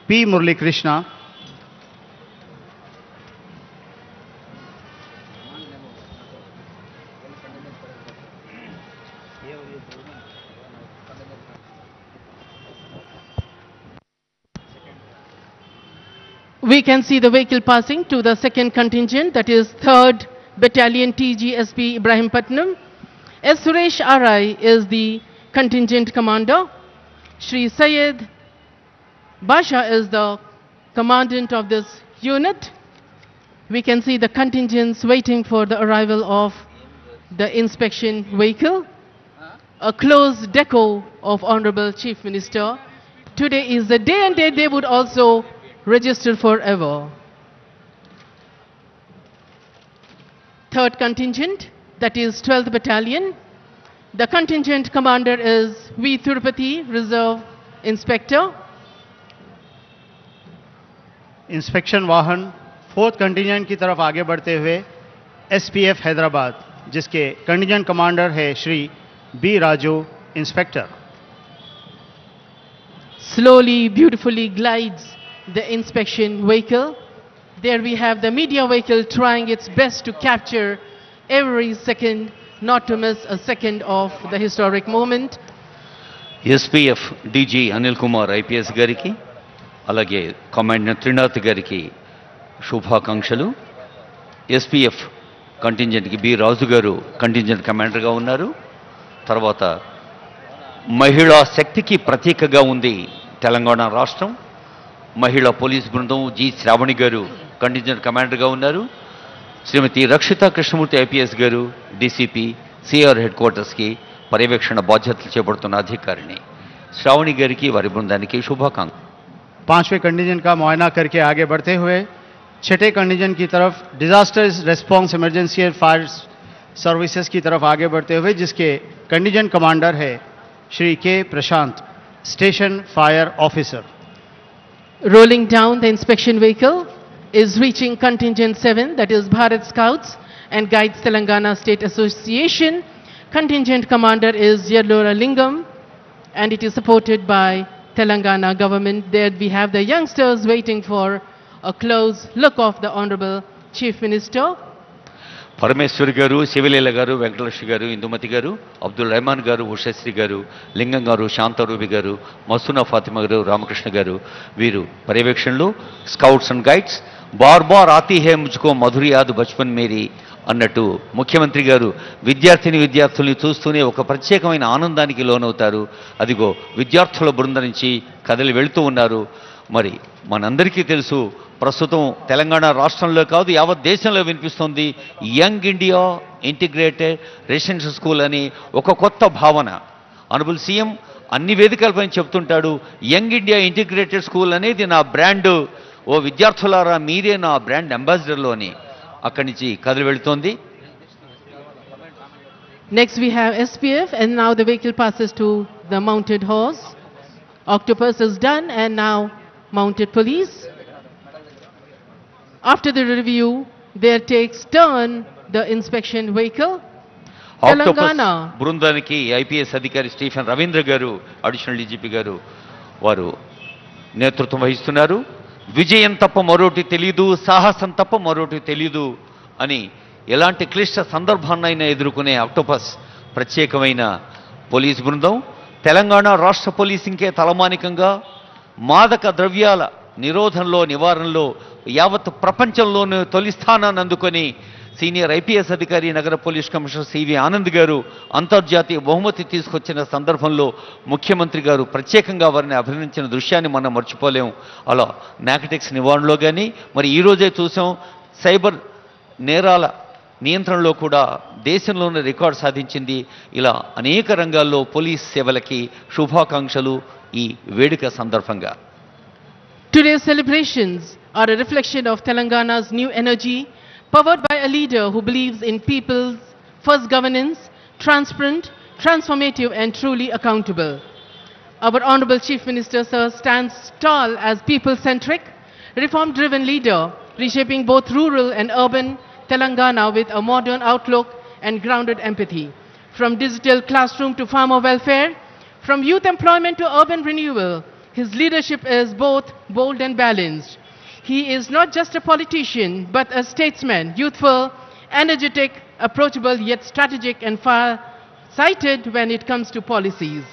P. Murli Krishna, We can see the vehicle passing to the second contingent, that is 3rd Battalion TGSP Ibrahimpatnam. S. Suresh Arai is the contingent commander. Shri Syed Basha is the commandant of this unit. We can see the contingents waiting for the arrival of the inspection vehicle. A close deco of Honorable Chief Minister. Today is the day and date they would also register forever. Third contingent, that is 12th Battalion. The contingent commander is V. Tirupati, Reserve Inspector. Inspection वाहन 4th contingent की तरफ आगे बढ़ते हुए SPF Hyderabad, जिसके contingent commander है Shri B Raju, inspector. Slowly, beautifully glides the inspection vehicle. There we have the media vehicle trying its best to capture every second, not to miss a second of the historic moment. SPF DG Anil Kumar IPS గారికి, అలాగే commander Trinath గారికి శుభాకాంక్షలు. SPF కంటింజెంట్కి B రాజు గారు contingent కమాండర్గా ఉన్నారు. తర్వాత మహిళా శక్తికి ప్రతీకగా ఉంది తెలంగాణ రాష్ట్రం. మహిళా పోలీస్ బృందం జి శ్రావణి గారు కంటింజెంట్ కమాండర్గా ఉన్నారు. శ్రీమతి రక్షిత కృష్ణమూర్తి ఐపీఎస్ గారు డీసీపీ సిఆర్ హెడ్ క్వార్టర్స్కి పర్యవేక్షణ బాధ్యతలు చేపడుతున్న అధికారిని. శ్రావణి గారికి వారి బృందానికి శుభాకాంక్షలు. 5वें कंटिजेंट का मुआयना करके आगे बढ़ते हुए 6ठे कंटिजेंट की तरफ disaster response emergency and fire services की तरफ आगे बढ़ते हुए, जिसके कंटिजेंट कमांडर है Shri K Prashant, station fire officer. Rolling down, the inspection vehicle is reaching contingent 7, that is Bharat Scouts and Guides Telangana State Association. Contingent commander is Yellora Lingam, and it is supported by Telangana government. There we have the youngsters waiting for a close look of the Honorable Chief Minister. Parameshwari గారు, శివలీల గారు, వెంకటలక్ష్మి గారు, ఇందుమతి గారు, అబ్దుల్ రెహమాన్ గారు, ఉషశ్రీ గారు, లింగం గారు, శాంతారూబి గారు, మసూనా ఫాతిమా గారు, రామకృష్ణ గారు, వీరు పర్యవేక్షణలో స్కౌట్స్ అండ్ గైడ్స్. బార్ బార్ ఆతీ హే ముజ్కో మధురి యాద్ బచ్పన్ మేరీ అన్నట్టు ముఖ్యమంత్రి గారు విద్యార్థుల్ని చూస్తూనే ఒక ప్రత్యేకమైన ఆనందానికి లోనవుతారు. అదిగో విద్యార్థుల బృందం నుంచి కదిలి వెళుతూ ఉన్నారు. మరి మనందరికీ తెలుసు, ప్రస్తుతం తెలంగాణ రాష్ట్రంలో కాదు యావత్ దేశంలో వినిపిస్తుంది young India integrated residential school అని ఒక కొత్త భావన. ఆనరబుల్ సీఎం అన్ని వేదికలపై చెప్తుంటాడు, యంగ్ ఇండియా ఇంటిగ్రేటెడ్ స్కూల్ అనేది నా బ్రాండ్, ఓ విద్యార్థులారా మీరే నా బ్రాండ్ అంబాసిడర్లు అని అక్కడి నుంచి కదిలి వెళుతోంది. Next we have SPF, and now the vehicle passes to the mounted horse. Octopus is done, and now mounted police. After the review, there takes turn the inspection vehicle. Octopus బృందానికి IPS అధికారి Stephen Ravindra గారు, additional DGP గారు వారు నేతృత్వం వహిస్తున్నారు. విజయం తప్ప మరోటి తెలీదు, సాహసం తప్ప మరోటి తెలీదు అని ఎలాంటి క్లిష్ట సందర్భాన్నైనా ఎదుర్కొనే ఆక్టోపస్ ప్రత్యేకమైన పోలీస్ బృందం. తెలంగాణ రాష్ట్ర పోలీసింగ్కే తలమానికంగా మాదక ద్రవ్యాల నివారణలో యావత్ ప్రపంచంలోనూ తొలి స్థానాన్ని అందుకొని సీనియర్ ఐపీఎస్ అధికారి నగర పోలీస్ కమిషనర్ సివి ఆనంద్ గారు అంతర్జాతీయ బహుమతి తీసుకొచ్చిన సందర్భంలో ముఖ్యమంత్రి గారు ప్రత్యేకంగా వారిని అభినందించిన దృశ్యాన్ని మనం మర్చిపోలేం. అలా నార్కోటిక్స్ నివారణలో కానీ, మరి ఈరోజే చూసాం సైబర్ నేరాల నియంత్రణలో కూడా దేశంలోనే రికార్డు సాధించింది. ఇలా అనేక రంగాల్లో పోలీస్ సేవలకి శుభాకాంక్షలు ఈ వేడుక సందర్భంగా. Today's celebrations are a reflection of Telangana's new energy, powered by a leader who believes in people's first governance, transparent, transformative and truly accountable. Our Honorable Chief Minister, sir, stands tall as people-centric, reform-driven leader, reshaping both rural and urban Telangana with a modern outlook and grounded empathy. From digital classroom to farmer welfare, from youth employment to urban renewal, His leadership is both bold and balanced. He is not just a politician, but a statesman, youthful, energetic, approachable, yet strategic and far-sighted when it comes to policies.